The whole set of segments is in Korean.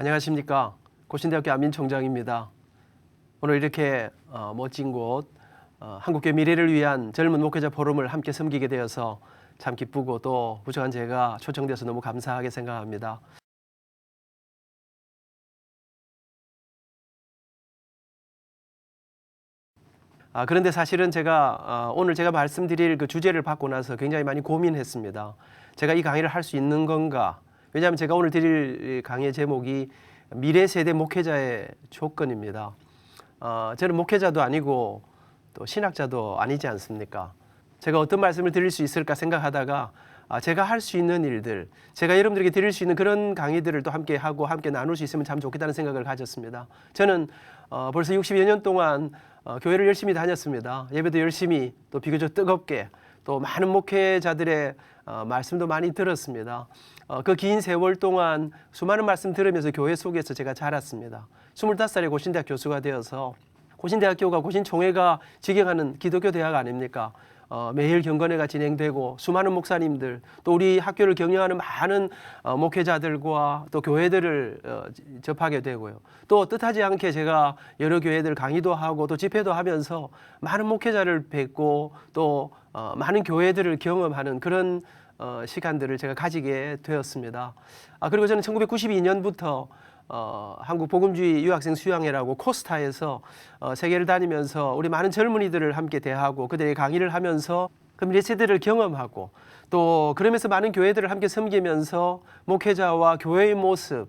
안녕하십니까. 고신대학교 안민총장입니다. 오늘 이렇게 멋진 곳 한국교회 미래를 위한 젊은 목회자 포럼을 함께 섬기게 되어서 참 기쁘고 또 부족한 제가 초청돼서 너무 감사하게 생각합니다. 그런데 사실은 제가 오늘 제가 말씀드릴 그 주제를 받고 나서 굉장히 많이 고민했습니다. 제가 이 강의를 할 수 있는 건가? 왜냐하면 제가 오늘 드릴 강의 제목이 미래 세대 목회자의 조건입니다. 저는 목회자도 아니고 또 신학자도 아니지 않습니까? 제가 어떤 말씀을 드릴 수 있을까 생각하다가 제가 할 수 있는 일들, 제가 여러분들에게 드릴 수 있는 그런 강의들을 또 함께 하고 함께 나눌 수 있으면 참 좋겠다는 생각을 가졌습니다. 저는 벌써 60여 년 동안 교회를 열심히 다녔습니다. 예배도 열심히 또 비교적 뜨겁게 또 많은 목회자들의 말씀도 많이 들었습니다. 그 긴 세월 동안 수많은 말씀 들으면서 교회 속에서 제가 자랐습니다. 25살에 고신대학 교수가 되어서 고신대학교가 고신총회가 직영하는 기독교 대학 아닙니까? 매일 경건회가 진행되고 수많은 목사님들 또 우리 학교를 경영하는 많은 목회자들과 또 교회들을 접하게 되고요. 또 뜻하지 않게 제가 여러 교회들 강의도 하고 또 집회도 하면서 많은 목회자를 뵙고 또 많은 교회들을 경험하는 그런 시간들을 제가 가지게 되었습니다. 그리고 저는 1992년부터 한국 복음주의 유학생 수양회라고 코스타에서 세계를 다니면서 우리 많은 젊은이들을 함께 대하고 그들에게 강의를 하면서 그 미래 세대를 경험하고 또 그러면서 많은 교회들을 함께 섬기면서 목회자와 교회의 모습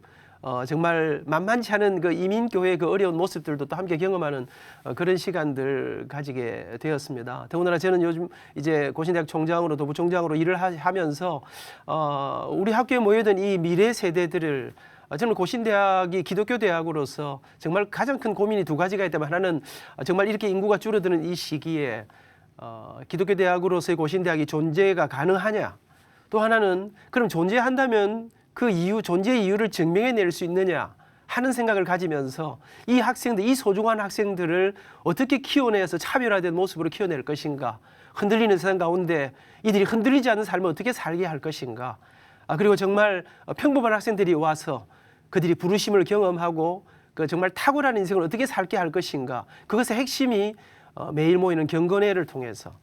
정말 만만치 않은 그 이민교회의 그 어려운 모습들도 또 함께 경험하는 그런 시간들 가지게 되었습니다. 더군다나 저는 요즘 이제 고신대학 총장으로 또 부총장으로 일을 하면서 우리 학교에 모여든 이 미래 세대들을 저는 고신대학이 기독교 대학으로서 정말 가장 큰 고민이 두 가지가 있다면 하나는 정말 이렇게 인구가 줄어드는 이 시기에 기독교 대학으로서의 고신대학이 존재가 가능하냐, 또 하나는 그럼 존재한다면 그 이유, 존재의 이유를 증명해낼 수 있느냐 하는 생각을 가지면서 이 학생들, 이 소중한 학생들을 어떻게 키워내서 차별화된 모습으로 키워낼 것인가, 흔들리는 세상 가운데 이들이 흔들리지 않는 삶을 어떻게 살게 할 것인가, 그리고 정말 평범한 학생들이 와서 그들이 부르심을 경험하고 그 정말 탁월한 인생을 어떻게 살게 할 것인가, 그것의 핵심이 매일 모이는 경건회를 통해서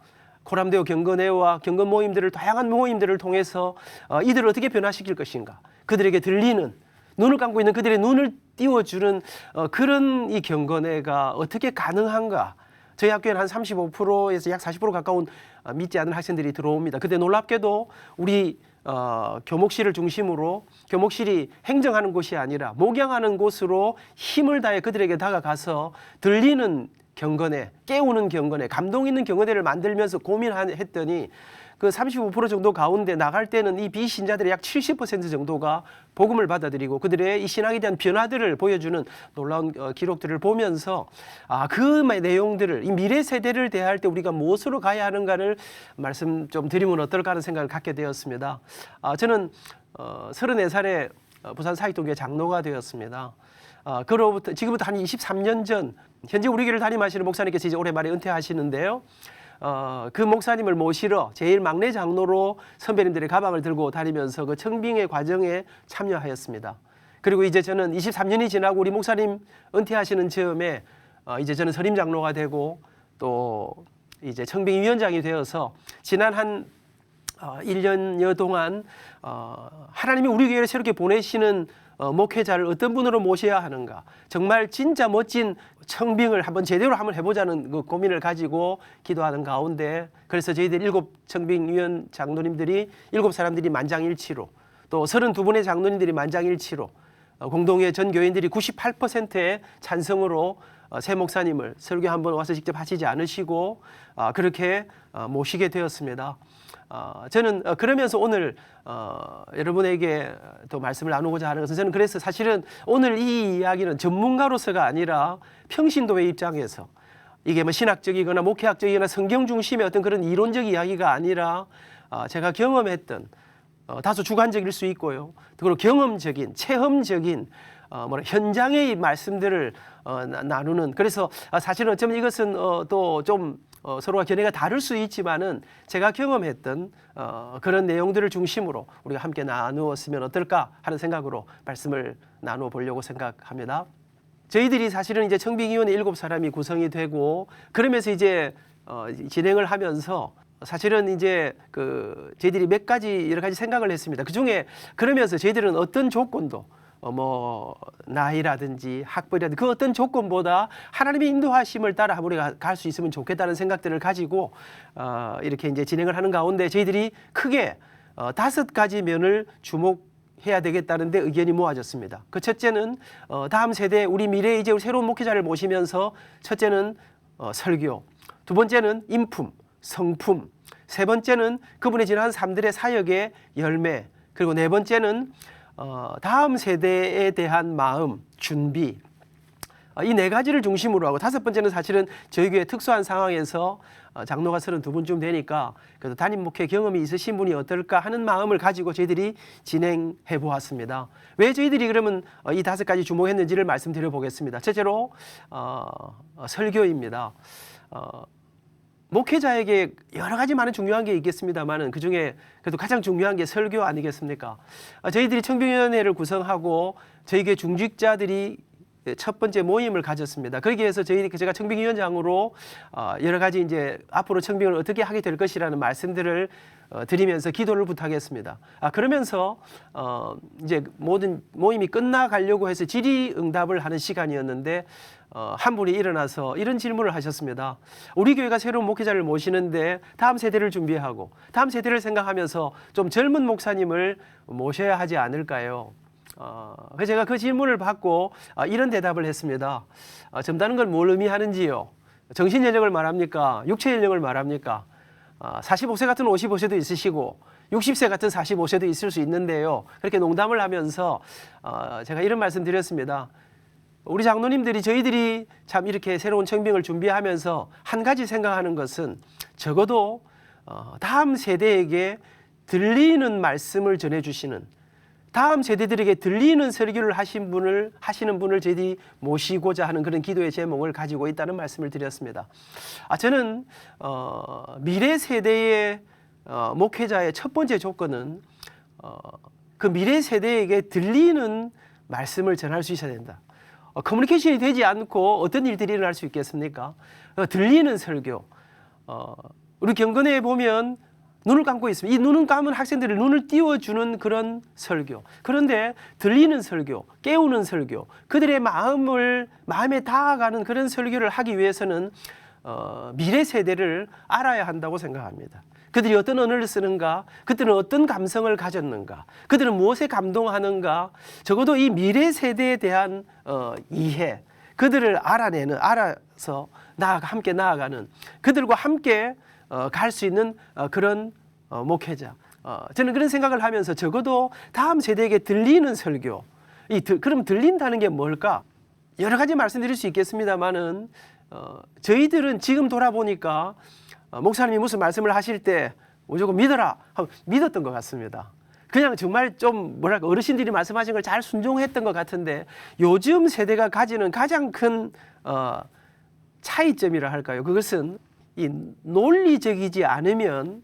코람데오 경건회와 경건 모임들을 다양한 모임들을 통해서 이들을 어떻게 변화시킬 것인가, 그들에게 들리는 눈을 감고 있는 그들의 눈을 띄워주는 그런 이 경건회가 어떻게 가능한가. 저희 학교에는 한 35%에서 약 40% 가까운 믿지 않는 학생들이 들어옵니다. 근데 놀랍게도 우리 교목실을 중심으로 교목실이 행정하는 곳이 아니라 목양하는 곳으로 힘을 다해 그들에게 다가가서 들리는 경건회, 깨우는 경건회, 감동 있는 경건회를 만들면서 고민했더니 그 35% 정도 가운데 나갈 때는 이 비신자들의 약 70% 정도가 복음을 받아들이고 그들의 이 신앙에 대한 변화들을 보여주는 놀라운 기록들을 보면서 그 내용들을 이 미래 세대를 대할 때 우리가 무엇으로 가야 하는가를 말씀 좀 드리면 어떨까 하는 생각을 갖게 되었습니다. 저는 34살에 부산 사익동교회 장로가 되었습니다. 그로부터 지금부터 한 23년 전 현재 우리 교회를 담임하시는 목사님께서 이제 올해 말에 은퇴하시는데요. 그 목사님을 모시러 제일 막내 장로로 선배님들의 가방을 들고 다니면서 그 청빙의 과정에 참여하였습니다. 그리고 이제 저는 23년이 지나고 우리 목사님 은퇴하시는 즈음에 이제 저는 선임 장로가 되고 또 이제 청빙위원장이 되어서 지난 한 1년여 동안 하나님이 우리 교회를 새롭게 보내시는 목회자를 어떤 분으로 모셔야 하는가, 정말 진짜 멋진 청빙을 한번 제대로 한번 해보자는 그 고민을 가지고 기도하는 가운데, 그래서 저희들 7 청빙위원 장로님들이 7사람들이 만장일치로 또 32분의 장로님들이 만장일치로 공동회 전 교인들이 98%의 찬성으로 새 목사님을 설교 한번 와서 직접 하시지 않으시고 그렇게 모시게 되었습니다. 저는 그러면서 오늘 여러분에게 또 말씀을 나누고자 하는 것은, 저는 그래서 사실은 오늘 이 이야기는 전문가로서가 아니라 평신도의 입장에서 이게 뭐 신학적이거나 목회학적이거나 성경 중심의 어떤 그런 이론적 이야기가 아니라 제가 경험했던 다소 주관적일 수 있고요, 그리고 경험적인 체험적인 현장의 말씀들을 나누는, 그래서 사실은 어쩌면 이것은 또 좀 서로가 견해가 다를 수 있지만은 제가 경험했던 그런 내용들을 중심으로 우리가 함께 나누었으면 어떨까 하는 생각으로 말씀을 나누어 보려고 생각합니다. 저희들이 사실은 이제 청빙위원회 7사람이 구성이 되고 그러면서 이제 진행을 하면서 사실은 이제 저희들이 몇 가지 여러 가지 생각을 했습니다. 그 중에 그러면서 저희들은 어떤 조건도 나이라든지 학벌이라든지 그 어떤 조건보다 하나님의 인도하심을 따라 우리가 갈 수 있으면 좋겠다는 생각들을 가지고 이렇게 이제 진행을 하는 가운데 저희들이 크게 5가지 면을 주목해야 되겠다는데 의견이 모아졌습니다. 그 첫째는 다음 세대 우리 미래의 이제 새로운 목회자를 모시면서 첫째는 설교, 두 번째는 인품, 성품, 세 번째는 그분의 지난 삶들의 사역의 열매, 그리고 네 번째는 다음 세대에 대한 마음, 준비, 이 네 가지를 중심으로 하고 다섯 번째는 사실은 저희 교회 특수한 상황에서 장로가 32분쯤 되니까 그래도 담임 목회 경험이 있으신 분이 어떨까 하는 마음을 가지고 저희들이 진행해 보았습니다. 왜 저희들이 그러면 이 5가지 주목했는지를 말씀드려 보겠습니다. 첫째로 설교입니다. 목회자에게 여러 가지 많은 중요한 게 있겠습니다만은 그 중에 그래도 가장 중요한 게 설교 아니겠습니까? 저희들이 청빙위원회를 구성하고 저희 교회 중직자들이 첫 번째 모임을 가졌습니다. 거기에 해서 제가 청빙위원장으로 여러 가지 이제 앞으로 청빙을 어떻게 하게 될 것이라는 말씀들을 드리면서 기도를 부탁했습니다. 그러면서 이제 모든 모임이 끝나가려고 해서 질의응답을 하는 시간이었는데 한 분이 일어나서 이런 질문을 하셨습니다. 우리 교회가 새로운 목회자를 모시는데 다음 세대를 준비하고 다음 세대를 생각하면서 좀 젊은 목사님을 모셔야 하지 않을까요? 그래서 제가 그 질문을 받고 이런 대답을 했습니다. 젊다는 건 뭘 의미하는지요? 정신 연령을 말합니까? 육체 연령을 말합니까? 45세 같은 55세도 있으시고 60세 같은 45세도 있을 수 있는데요. 그렇게 농담을 하면서 제가 이런 말씀 드렸습니다. 우리 장로님들이 저희들이 참 이렇게 새로운 청빙을 준비하면서 한 가지 생각하는 것은 적어도 다음 세대에게 들리는 말씀을 전해주시는, 다음 세대들에게 들리는 설교를 하시는 분을 저희들이 모시고자 하는 그런 기도의 제목을 가지고 있다는 말씀을 드렸습니다. 저는 미래 세대의 목회자의 첫 번째 조건은 그 미래 세대에게 들리는 말씀을 전할 수 있어야 된다. 커뮤니케이션이 되지 않고 어떤 일들이 일어날 수 있겠습니까? 들리는 설교. 우리 경건회에 보면 눈을 감고 있습니다. 이 눈을 감은 학생들을 눈을 띄워주는 그런 설교. 그런데 들리는 설교, 깨우는 설교, 그들의 마음에 닿아가는 그런 설교를 하기 위해서는 미래 세대를 알아야 한다고 생각합니다. 그들이 어떤 언어를 쓰는가, 그들은 어떤 감성을 가졌는가, 그들은 무엇에 감동하는가, 적어도 이 미래 세대에 대한 이해, 그들을 알아서 함께 나아가는, 그들과 함께 갈 수 있는 그런 목회자. 저는 그런 생각을 하면서 적어도 다음 세대에게 들리는 설교. 그럼 들린다는 게 뭘까? 여러 가지 말씀드릴 수 있겠습니다만은 저희들은 지금 돌아보니까 목사님이 무슨 말씀을 하실 때 무조건 믿어라 하고 믿었던 것 같습니다. 그냥 정말 좀 어르신들이 말씀하신 걸 잘 순종했던 것 같은데 요즘 세대가 가지는 가장 큰 차이점이라 할까요? 그것은 이 논리적이지 않으면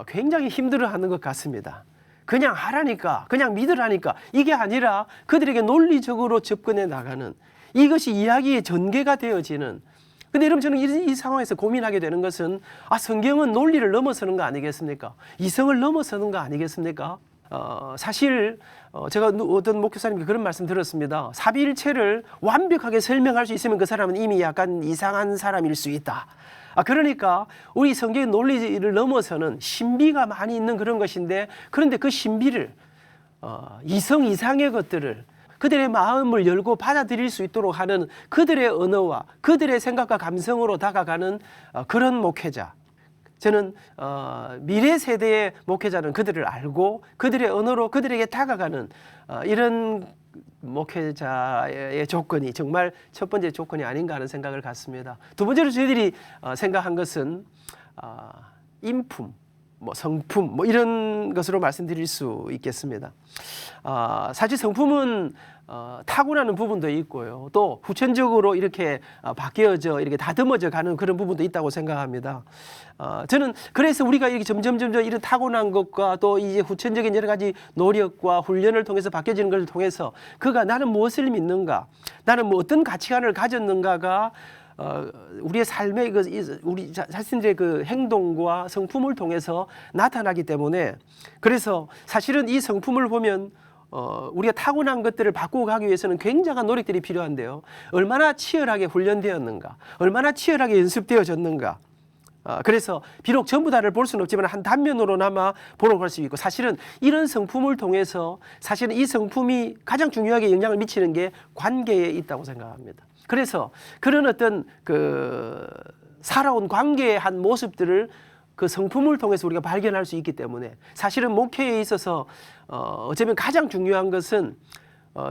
굉장히 힘들어하는 것 같습니다. 그냥 하라니까, 그냥 믿으라니까, 이게 아니라 그들에게 논리적으로 접근해 나가는, 이것이 이야기의 전개가 되어지는. 근데 여러분, 저는 이 상황에서 고민하게 되는 것은 성경은 논리를 넘어서는 거 아니겠습니까? 이성을 넘어서는 거 아니겠습니까? 사실 제가 어떤 목회자님께 그런 말씀 들었습니다. 삼위일체를 완벽하게 설명할 수 있으면 그 사람은 이미 약간 이상한 사람일 수 있다. 그러니까 우리 성경의 논리를 넘어서는 신비가 많이 있는 그런 것인데, 그런데 그 신비를 이성 이상의 것들을 그들의 마음을 열고 받아들일 수 있도록 하는 그들의 언어와 그들의 생각과 감성으로 다가가는 그런 목회자. 저는 미래 세대의 목회자는 그들을 알고 그들의 언어로 그들에게 다가가는 이런 목회자의 조건이 정말 첫 번째 조건이 아닌가 하는 생각을 갖습니다. 두 번째로 저희들이 생각한 것은 인품. 뭐 성품 뭐 이런 것으로 말씀드릴 수 있겠습니다. 사실 성품은 타고나는 부분도 있고요. 또 후천적으로 이렇게 바뀌어져 이렇게 다듬어져 가는 그런 부분도 있다고 생각합니다. 저는 그래서 우리가 이렇게 점점 이런 타고난 것과 또 이제 후천적인 여러 가지 노력과 훈련을 통해서 바뀌어지는 것을 통해서 그가 나는 무엇을 믿는가, 나는 뭐 어떤 가치관을 가졌는가가 우리의 삶의 우리 자신들의 그 행동과 성품을 통해서 나타나기 때문에, 그래서 사실은 이 성품을 보면 우리가 타고난 것들을 바꾸고 가기 위해서는 굉장한 노력들이 필요한데요. 얼마나 치열하게 훈련되었는가, 얼마나 치열하게 연습되어졌는가. 그래서 비록 전부 다를 볼 수는 없지만 한 단면으로나마 보러 갈 수 있고, 사실은 이런 성품을 통해서 사실은 이 성품이 가장 중요하게 영향을 미치는 게 관계에 있다고 생각합니다. 그래서 그런 어떤 그 살아온 관계의 한 모습들을 그 성품을 통해서 우리가 발견할 수 있기 때문에, 사실은 목회에 있어서 어쩌면 가장 중요한 것은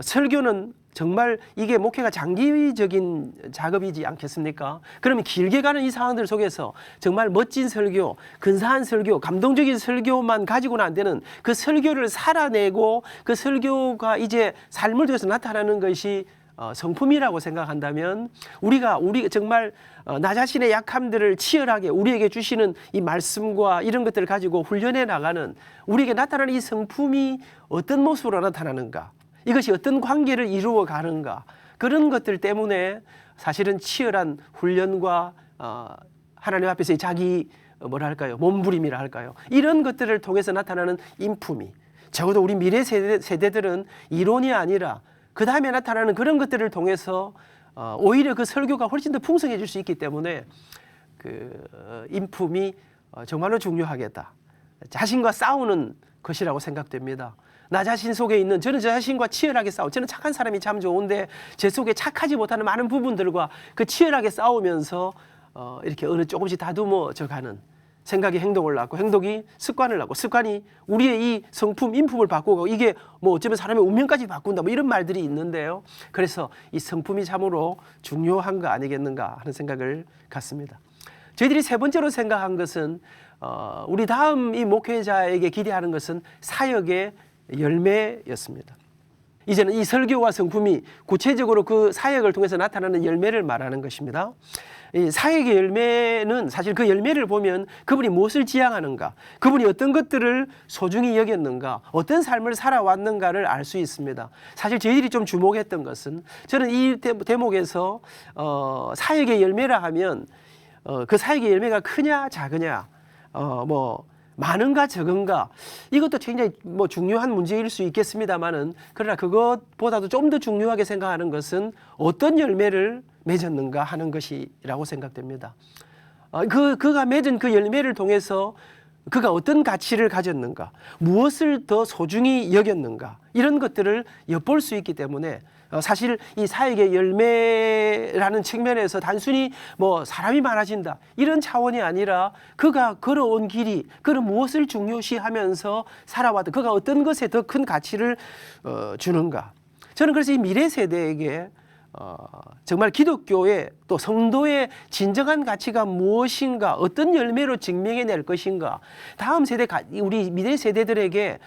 설교는 정말 이게 목회가 장기적인 작업이지 않겠습니까? 그러면 길게 가는 이 상황들 속에서 정말 멋진 설교, 근사한 설교, 감동적인 설교만 가지고는 안 되는 그 설교를 살아내고 그 설교가 이제 삶을 통해서 나타나는 것이 성품이라고 생각한다면, 우리가 정말 나 자신의 약함들을 치열하게 우리에게 주시는 이 말씀과 이런 것들을 가지고 훈련해 나가는, 우리에게 나타나는 이 성품이 어떤 모습으로 나타나는가, 이것이 어떤 관계를 이루어 가는가, 그런 것들 때문에 사실은 치열한 훈련과 하나님 앞에서의 자기 뭐랄까요, 몸부림이라 할까요, 이런 것들을 통해서 나타나는 인품이, 적어도 우리 미래 세대들은 이론이 아니라 그 다음에 나타나는 그런 것들을 통해서 오히려 그 설교가 훨씬 더 풍성해질 수 있기 때문에 그 인품이 정말로 중요하겠다. 자신과 싸우는 것이라고 생각됩니다. 나 자신 속에 있는, 저는 저 자신과 치열하게 싸워. 저는 착한 사람이 참 좋은데 제 속에 착하지 못하는 많은 부분들과 그 치열하게 싸우면서 이렇게 어느 조금씩 다듬어져 가는, 생각이 행동을 낳고, 행동이 습관을 낳고, 습관이 우리의 이 성품, 인품을 바꾸고, 이게 뭐 어쩌면 사람의 운명까지 바꾼다, 뭐 이런 말들이 있는데요. 그래서 이 성품이 참으로 중요한 거 아니겠는가 하는 생각을 갖습니다. 저희들이 세 번째로 생각한 것은 우리 다음 이 목회자에게 기대하는 것은 사역의 열매였습니다. 이제는 이 설교와 성품이 구체적으로 그 사역을 통해서 나타나는 열매를 말하는 것입니다. 이 사역의 열매는 사실 그 열매를 보면 그분이 무엇을 지향하는가, 그분이 어떤 것들을 소중히 여겼는가, 어떤 삶을 살아왔는가를 알 수 있습니다. 사실 저희들이 좀 주목했던 것은, 저는 이 대목에서 사역의 열매라 하면 그 사역의 열매가 크냐 작으냐, 뭐 많은가 적은가, 이것도 굉장히 뭐 중요한 문제일 수 있겠습니다만은, 그러나 그것보다도 좀 더 중요하게 생각하는 것은 어떤 열매를 맺었는가 하는 것이라고 생각됩니다. 그가 맺은 그 열매를 통해서 그가 어떤 가치를 가졌는가, 무엇을 더 소중히 여겼는가, 이런 것들을 엿볼 수 있기 때문에 사실 이 사역의 열매라는 측면에서 단순히 뭐 사람이 많아진다 이런 차원이 아니라 그가 걸어온 길이, 그는 무엇을 중요시하면서 살아왔다, 그가 어떤 것에 더 큰 가치를 주는가. 저는 그래서 이 미래 세대에게 정말 기독교의 또 성도의 진정한 가치가 무엇인가, 어떤 열매로 증명해낼 것인가, 다음 세대, 우리 미래 세대들에게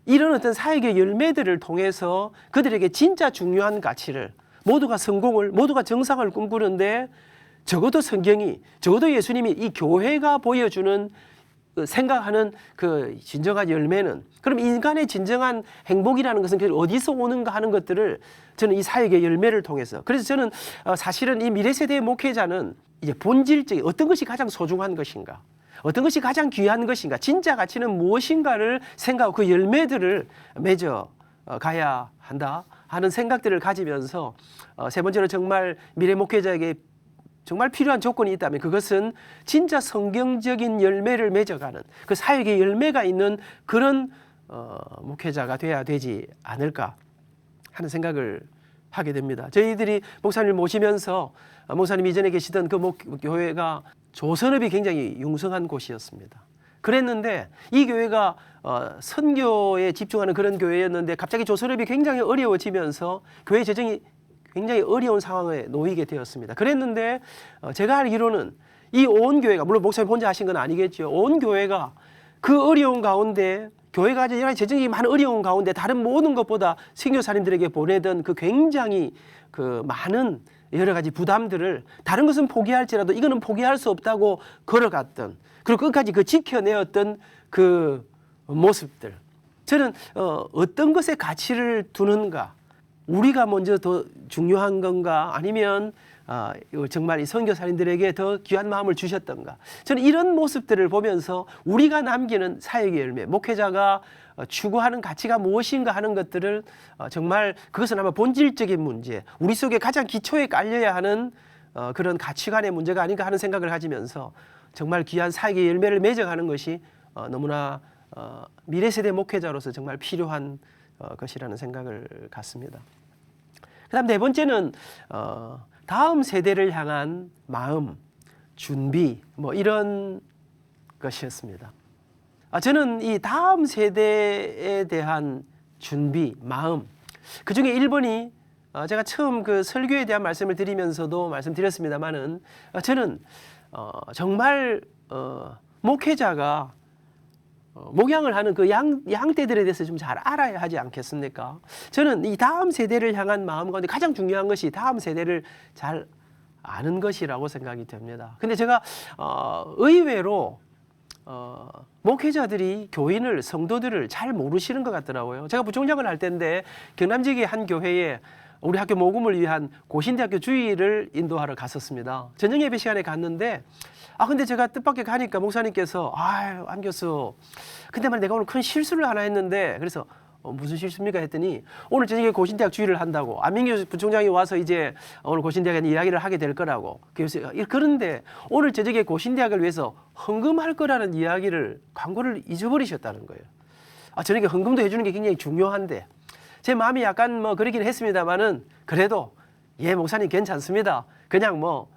이런 어떤 사역의 열매들을 통해서 그들에게 진짜 중요한 가치를, 모두가 성공을, 모두가 정상을 꿈꾸는데 적어도 성경이, 적어도 예수님이, 이 교회가 보여주는 생각하는 그 진정한 열매는, 그럼 인간의 진정한 행복이라는 것은 어디서 오는가 하는 것들을 저는 이 사역의 열매를 통해서, 그래서 저는 사실은 이 미래 세대의 목회자는 이제 본질적인 어떤 것이 가장 소중한 것인가, 어떤 것이 가장 귀한 것인가, 진짜 가치는 무엇인가를 생각하고 그 열매들을 맺어 가야 한다 하는 생각들을 가지면서, 세 번째로 정말 미래 목회자에게 정말 필요한 조건이 있다면 그것은 진짜 성경적인 열매를 맺어가는, 그 사역의 열매가 있는 그런 목회자가 돼야 되지 않을까 하는 생각을 하게 됩니다. 저희들이 목사님을 모시면서 목사님 이전에 계시던 그 교회가 조선업이 굉장히 융성한 곳이었습니다. 그랬는데 이 교회가 선교에 집중하는 그런 교회였는데 갑자기 조선업이 굉장히 어려워지면서 교회 재정이 굉장히 어려운 상황에 놓이게 되었습니다. 그랬는데 제가 알기로는 이 온 교회가, 물론 목사님 혼자 하신 건 아니겠죠. 온 교회가 그 어려운 가운데 교회가 여러 가지 재정이 많은 어려운 가운데 다른 모든 것보다 선교사님들에게 보내던 그 굉장히 그 많은 여러 가지 부담들을 다른 것은 포기할지라도 이거는 포기할 수 없다고 걸어갔던, 그리고 끝까지 그 지켜내었던 그 모습들. 저는 어떤 것에 가치를 두는가, 우리가 먼저 더 중요한 건가, 아니면 정말 이 선교사님들에게 더 귀한 마음을 주셨던가. 저는 이런 모습들을 보면서 우리가 남기는 사역의 열매, 목회자가 추구하는 가치가 무엇인가 하는 것들을 정말 그것은 아마 본질적인 문제, 우리 속에 가장 기초에 깔려야 하는 그런 가치관의 문제가 아닌가 하는 생각을 가지면서 정말 귀한 사역의 열매를 맺어가는 것이 너무나 미래 세대 목회자로서 정말 필요한 것이라는 생각을 갖습니다. 그다음 네 번째는 다음 세대를 향한 마음, 준비, 뭐 이런 것이었습니다. 저는 이 다음 세대에 대한 준비, 마음, 그 중에 1번이 제가 처음 그 설교에 대한 말씀을 드리면서도 말씀드렸습니다만은 저는 정말 목회자가 목양을 하는 그 양떼들에 대해서 좀 잘 알아야 하지 않겠습니까? 저는 이 다음 세대를 향한 마음 가운데 가장 중요한 것이 다음 세대를 잘 아는 것이라고 생각이 됩니다. 근데 제가 의외로 목회자들이 교인을, 성도들을 잘 모르시는 것 같더라고요. 제가 부총장을 할 때인데 경남 지역의 한 교회에 우리 학교 모금을 위한 고신대학교 주일을 인도하러 갔었습니다. 저녁 예배 시간에 갔는데 근데 제가 뜻밖의 가니까 목사님께서 아유 안 교수, 근데 말이야 내가 오늘 큰 실수를 하나 했는데, 그래서 무슨 실수입니까 했더니 오늘 저녁에 고신대학 주일을 한다고 안민규 부총장이 와서 이제 오늘 고신대학에 이야기를 하게 될 거라고. 그런데 오늘 저녁에 고신대학을 위해서 헌금할 거라는 이야기를, 광고를 잊어버리셨다는 거예요. 저녁에 헌금도 해주는 게 굉장히 중요한데 제 마음이 약간 뭐 그러긴 했습니다만은 그래도 예 목사님 괜찮습니다. 그냥 뭐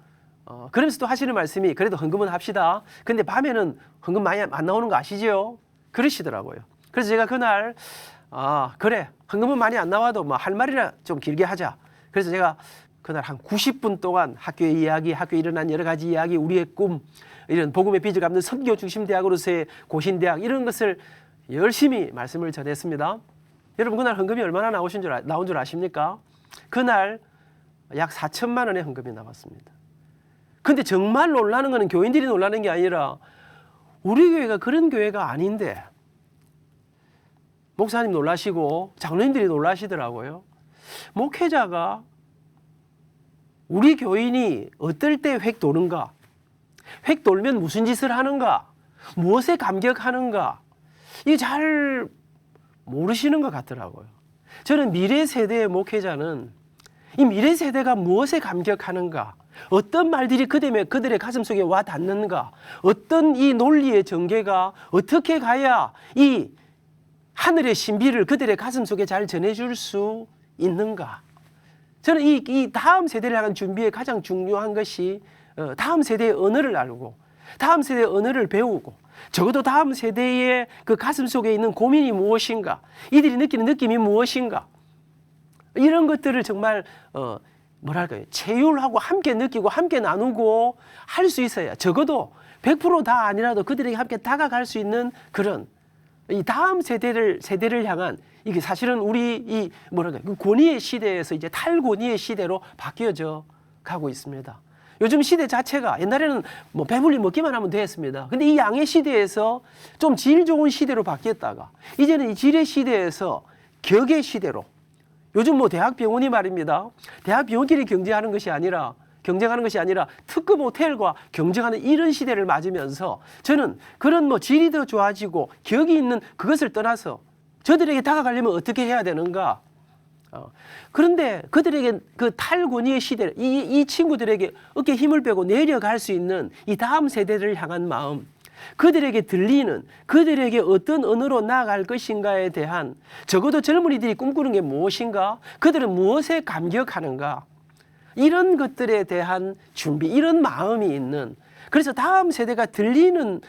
그러면서 또 하시는 말씀이 그래도 헌금은 합시다. 근데 밤에는 헌금 많이 안 나오는 거 아시죠? 그러시더라고요. 그래서 제가 그날 그래 헌금은 많이 안 나와도 뭐 할 말이라 좀 길게 하자. 그래서 제가 그날 한 90분 동안 학교의 이야기, 학교에 일어난 여러 가지 이야기, 우리의 꿈, 이런 복음의 빚을 갚는 선교 중심 대학으로서의 고신대학, 이런 것을 열심히 말씀을 전했습니다. 여러분 그날 헌금이 얼마나 나온 줄 아십니까? 그날 약 4천만 원의 헌금이 나왔습니다. 근데 정말 놀라는 거는 교인들이 놀라는 게 아니라 우리 교회가 그런 교회가 아닌데 목사님 놀라시고 장로님들이 놀라시더라고요. 목회자가 우리 교인이 어떨 때 획 도는가, 획 돌면 무슨 짓을 하는가, 무엇에 감격하는가, 이게 잘 모르시는 것 같더라고요. 저는 미래 세대의 목회자는 이 미래 세대가 무엇에 감격하는가, 어떤 말들이 그들의 가슴 속에 와 닿는가, 어떤 이 논리의 전개가 어떻게 가야 이 하늘의 신비를 그들의 가슴 속에 잘 전해줄 수 있는가. 저는 이 다음 세대를 향한 준비에 가장 중요한 것이 다음 세대의 언어를 알고 다음 세대의 언어를 배우고 적어도 다음 세대의 그 가슴 속에 있는 고민이 무엇인가, 이들이 느끼는 느낌이 무엇인가, 이런 것들을 정말 뭐랄까요, 체휼하고 함께 느끼고 함께 나누고 할 수 있어야 적어도 100% 다 아니라도 그들에게 함께 다가갈 수 있는 그런 이 다음 세대를 향한, 이게 사실은 우리 이 뭐랄까요, 그 권위의 시대에서 이제 탈권위의 시대로 바뀌어져 가고 있습니다. 요즘 시대 자체가 옛날에는 뭐 배불리 먹기만 하면 됐습니다. 근데 이 양의 시대에서 좀 질 좋은 시대로 바뀌었다가 이제는 이 질의 시대에서 격의 시대로, 요즘 뭐 대학병원이 말입니다. 대학병원끼리 경쟁하는 것이 아니라 특급 호텔과 경쟁하는 이런 시대를 맞으면서 저는 그런 뭐 질이 더 좋아지고 격이 있는 그것을 떠나서 저들에게 다가가려면 어떻게 해야 되는가. 그런데 그들에게 그 탈권위의 시대, 이 친구들에게 어깨에 힘을 빼고 내려갈 수 있는 이 다음 세대를 향한 마음, 그들에게 들리는, 그들에게 어떤 언어로 나아갈 것인가에 대한, 적어도 젊은이들이 꿈꾸는 게 무엇인가, 그들은 무엇에 감격하는가, 이런 것들에 대한 준비, 이런 마음이 있는, 그래서 다음 세대가 들리는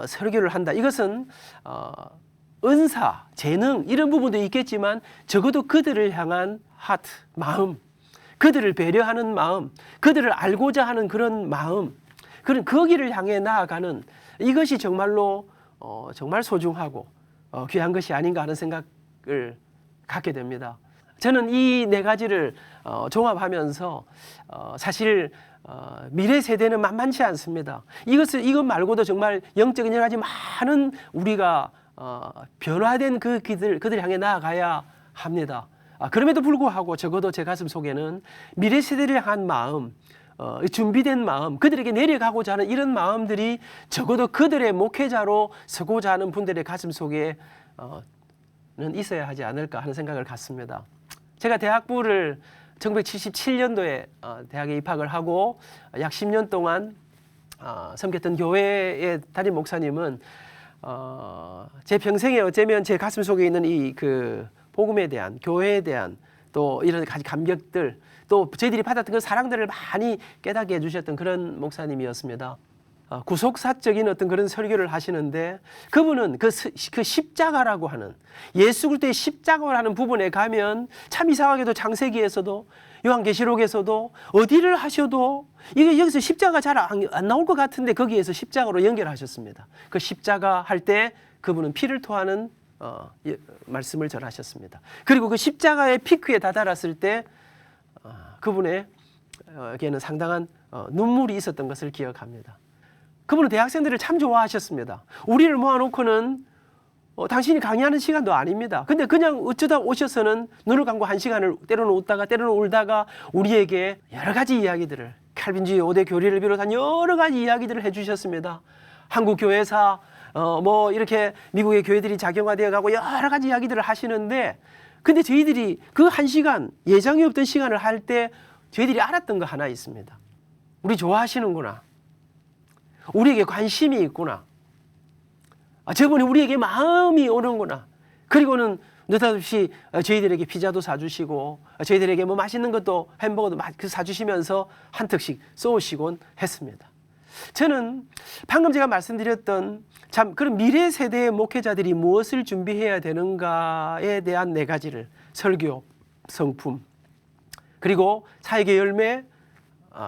설교를 한다. 이것은 은사, 재능 이런 부분도 있겠지만 적어도 그들을 향한 하트, 마음, 그들을 배려하는 마음, 그들을 알고자 하는 그런 마음, 그런 거기를 향해 나아가는, 이것이 정말로 정말 소중하고 귀한 것이 아닌가 하는 생각을 갖게 됩니다. 저는 이 네 가지를 종합하면서 사실 미래 세대는 만만치 않습니다. 이것 말고도 정말 영적인 여러 가지 많은 우리가 변화된 그들 향해 나아가야 합니다. 그럼에도 불구하고 적어도 제 가슴 속에는 미래 세대를 향한 마음, 준비된 마음, 그들에게 내려가고자 하는 이런 마음들이 적어도 그들의 목회자로 서고자 하는 분들의 가슴 속에는 있어야 하지 않을까 하는 생각을 갖습니다. 제가 대학부를 1977년도에 대학에 입학을 하고 약 10년 동안 섬겼던 교회의 담임 목사님은 제 평생에 어쩌면 제 가슴 속에 있는 이 그 복음에 대한, 교회에 대한 또 이런 가지 감격들, 또 저희들이 받았던 그 사랑들을 많이 깨닫게 해주셨던 그런 목사님이었습니다. 구속사적인 어떤 그런 설교를 하시는데 그분은 그 십자가라고 하는 예수 그리스도의 십자가를 하는 부분에 가면 참 이상하게도 창세기에서도 요한계시록에서도 어디를 하셔도 이게 여기서 십자가 잘 안 나올 것 같은데 거기에서 십자가로 연결하셨습니다. 그 십자가 할 때 그분은 피를 토하는 말씀을 전하셨습니다. 그리고 그 십자가의 피크에 다다랐을 때 그분에게는 상당한 눈물이 있었던 것을 기억합니다. 그분은 대학생들을 참 좋아하셨습니다. 우리를 모아놓고는 당신이 강의하는 시간도 아닙니다. 근데 그냥 어쩌다 오셔서는 눈을 감고 한 시간을 때로는 웃다가 때로는 울다가 우리에게 여러 가지 이야기들을, 칼빈주의 5대 교리를 비롯한 여러 가지 이야기들을 해주셨습니다. 한국 교회사 뭐 이렇게 미국의 교회들이 작용화되어 가고 여러 가지 이야기들을 하시는데, 근데 저희들이 그 한 시간, 예정이 없던 시간을 할 때 저희들이 알았던 거 하나 있습니다. 우리 좋아하시는구나. 우리에게 관심이 있구나. 저분이 우리에게 마음이 오는구나. 그리고는 느닷없이 저희들에게 피자도 사주시고 저희들에게 뭐 맛있는 것도 햄버거도 사주시면서 한 턱씩 쏘시곤 했습니다. 저는 방금 제가 말씀드렸던 참 그런 미래 세대의 목회자들이 무엇을 준비해야 되는가에 대한 네 가지를, 설교, 성품, 그리고 사역의 열매,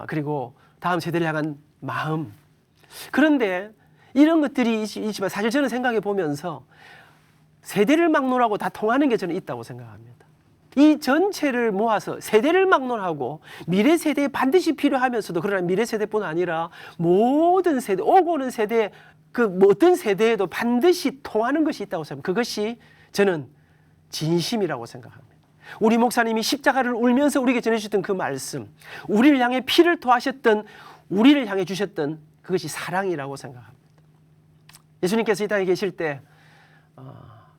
그리고 다음 세대를 향한 마음. 그런데 이런 것들이 있지만 사실 저는 생각해 보면서 세대를 막론하고 다 통하는 게 저는 있다고 생각합니다. 이 전체를 모아서 세대를 막론하고 미래 세대에 반드시 필요하면서도, 그러나 미래 세대뿐 아니라 모든 세대, 오고 오는 세대, 그 어떤 세대에도 반드시 통하는 것이 있다고 생각합니다. 그것이 저는 진심이라고 생각합니다. 우리 목사님이 십자가를 울면서 우리에게 전해주셨던 그 말씀, 우리를 향해 피를 토하셨던, 우리를 향해 주셨던 그것이 사랑이라고 생각합니다. 예수님께서 이 땅에 계실 때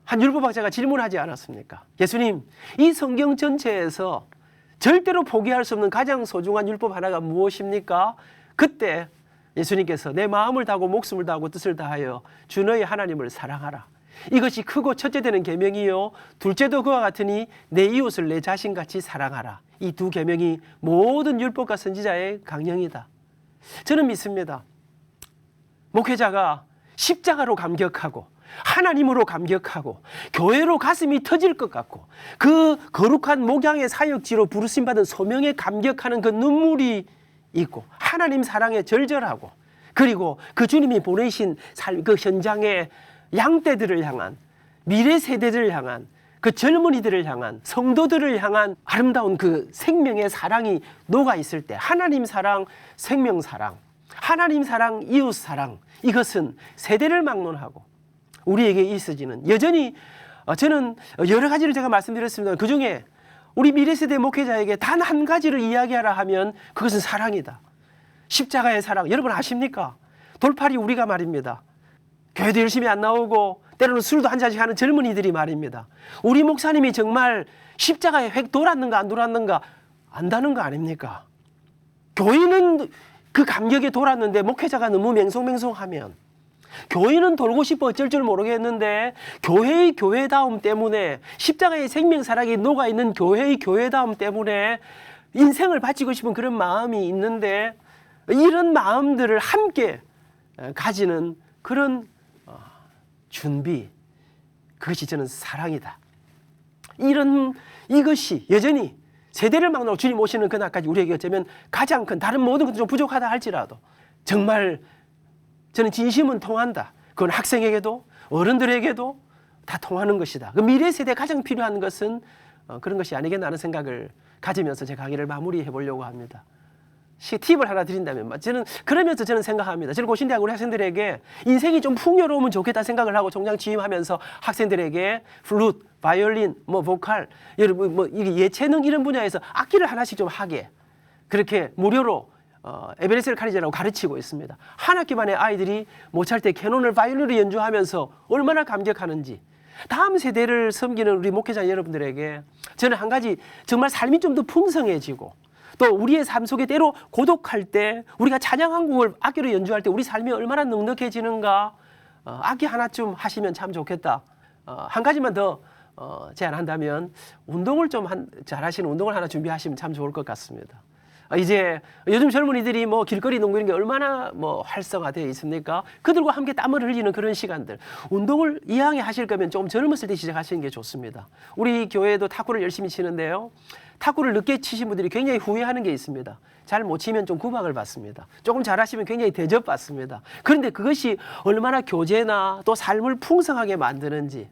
한 율법학자가 질문하지 않았습니까? 예수님, 이 성경 전체에서 절대로 포기할 수 없는 가장 소중한 율법 하나가 무엇입니까? 그때 예수님께서 내 마음을 다하고 목숨을 다하고 뜻을 다하여 주 너의 하나님을 사랑하라. 이것이 크고 첫째 되는 계명이요, 둘째도 그와 같으니 내 이웃을 내 자신같이 사랑하라. 이 두 계명이 모든 율법과 선지자의 강령이다. 저는 믿습니다. 목회자가 십자가로 감격하고 하나님으로 감격하고 교회로 가슴이 터질 것 같고 그 거룩한 목양의 사역지로 부르심받은 소명에 감격하는 그 눈물이 있고 하나님 사랑에 절절하고, 그리고 그 주님이 보내신 그 현장의 양떼들을 향한, 미래 세대들을 향한, 그 젊은이들을 향한, 성도들을 향한 아름다운 그 생명의 사랑이 녹아 있을 때, 하나님 사랑, 생명 사랑, 하나님 사랑, 이웃 사랑, 이것은 세대를 막론하고 우리에게 있어지는, 여전히 저는 여러 가지를 제가 말씀드렸습니다. 그중에 우리 미래세대 목회자에게 단 한 가지를 이야기하라 하면 그것은 사랑이다. 십자가의 사랑, 여러분 아십니까? 돌팔이 우리가 말입니다. 교회도 열심히 안 나오고 때로는 술도 한 잔씩 하는 젊은이들이 말입니다. 우리 목사님이 정말 십자가에 획 돌았는가 안 돌았는가 안다는 거 아닙니까? 교회는 그 감격에 돌았는데 목회자가 너무 맹송맹송하면, 교회는 돌고 싶어 어쩔 줄 모르겠는데 교회의 교회다움 때문에, 십자가의 생명사랑이 녹아있는 교회의 교회다움 때문에 인생을 바치고 싶은 그런 마음이 있는데, 이런 마음들을 함께 가지는 그런 준비, 그것이 저는 사랑이다. 이것이 여전히 세대를 막론하고 주님 오시는 그날까지 우리에게 어쩌면 가장 큰, 다른 모든 것도 좀 부족하다 할지라도 정말 저는 진심은 통한다. 그건 학생에게도 어른들에게도 다 통하는 것이다. 그 미래 세대에 가장 필요한 것은 그런 것이 아니겠나 하는 생각을 가지면서 제 강의를 마무리해 보려고 합니다. 팁을 하나 드린다면 저는 그러면서 저는 생각합니다. 저는 고신대학 우리 학생들에게 인생이 좀 풍요로우면 좋겠다 생각을 하고 종장 취임하면서 학생들에게 플룻, 바이올린, 뭐 보컬, 여러분 뭐 예체능 이런 분야에서 악기를 하나씩 좀 하게 그렇게 무료로 에베네셀 카리제라고 가르치고 있습니다. 한 학기 만에 아이들이 모차르트의 캐논을 바이올린으로 연주하면서 얼마나 감격하는지. 다음 세대를 섬기는 우리 목회자 여러분들에게 저는 한 가지 정말 삶이 좀 더 풍성해지고 또 우리의 삶 속에 때로 고독할 때 우리가 찬양 한 곡을 악기로 연주할 때 우리 삶이 얼마나 넉넉해지는가 악기 하나쯤 하시면 참 좋겠다. 한 가지만 더 제안한다면 운동을 좀 잘하시는 운동을 하나 준비하시면 참 좋을 것 같습니다. 이제 요즘 젊은이들이 뭐 길거리 농구 이런 게 얼마나 뭐 활성화되어 있습니까? 그들과 함께 땀을 흘리는 그런 시간들. 운동을 이왕에 하실 거면 좀 젊었을 때 시작하시는 게 좋습니다. 우리 교회도 탁구를 열심히 치는데요. 탁구를 늦게 치신 분들이 굉장히 후회하는 게 있습니다. 잘 못 치면 좀 구박을 받습니다. 조금 잘하시면 굉장히 대접받습니다. 그런데 그것이 얼마나 교제나 또 삶을 풍성하게 만드는지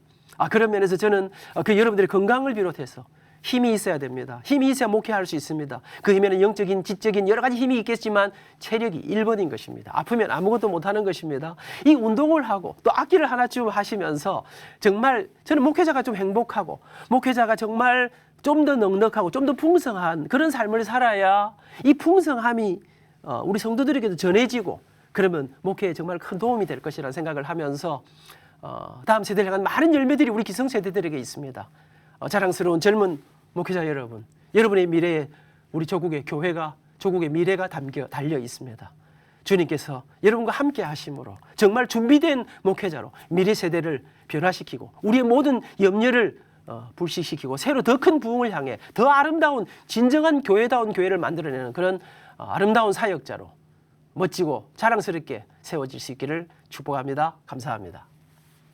그런 면에서 저는 여러분들의 건강을 비롯해서 힘이 있어야 됩니다. 힘이 있어야 목회할 수 있습니다. 그 힘에는 영적인, 지적인 여러 가지 힘이 있겠지만 체력이 1번인 것입니다. 아프면 아무것도 못하는 것입니다. 이 운동을 하고 또 악기를 하나쯤 하시면서 정말 저는 목회자가 좀 행복하고 목회자가 정말 좀 더 넉넉하고 좀 더 풍성한 그런 삶을 살아야 이 풍성함이 우리 성도들에게도 전해지고 그러면 목회에 정말 큰 도움이 될 것이라는 생각을 하면서 다음 세대를 향한 많은 열매들이 우리 기성세대들에게 있습니다. 자랑스러운 젊은 목회자 여러분, 여러분의 미래에 우리 조국의 교회가 조국의 미래가 달려 있습니다. 주님께서 여러분과 함께 하심으로 정말 준비된 목회자로 미래 세대를 변화시키고 우리의 모든 염려를 불식시키고 새로 더 큰 부흥을 향해 더 아름다운 진정한 교회다운 교회를 만들어내는 그런 아름다운 사역자로 멋지고 자랑스럽게 세워질 수 있기를 축복합니다. 감사합니다.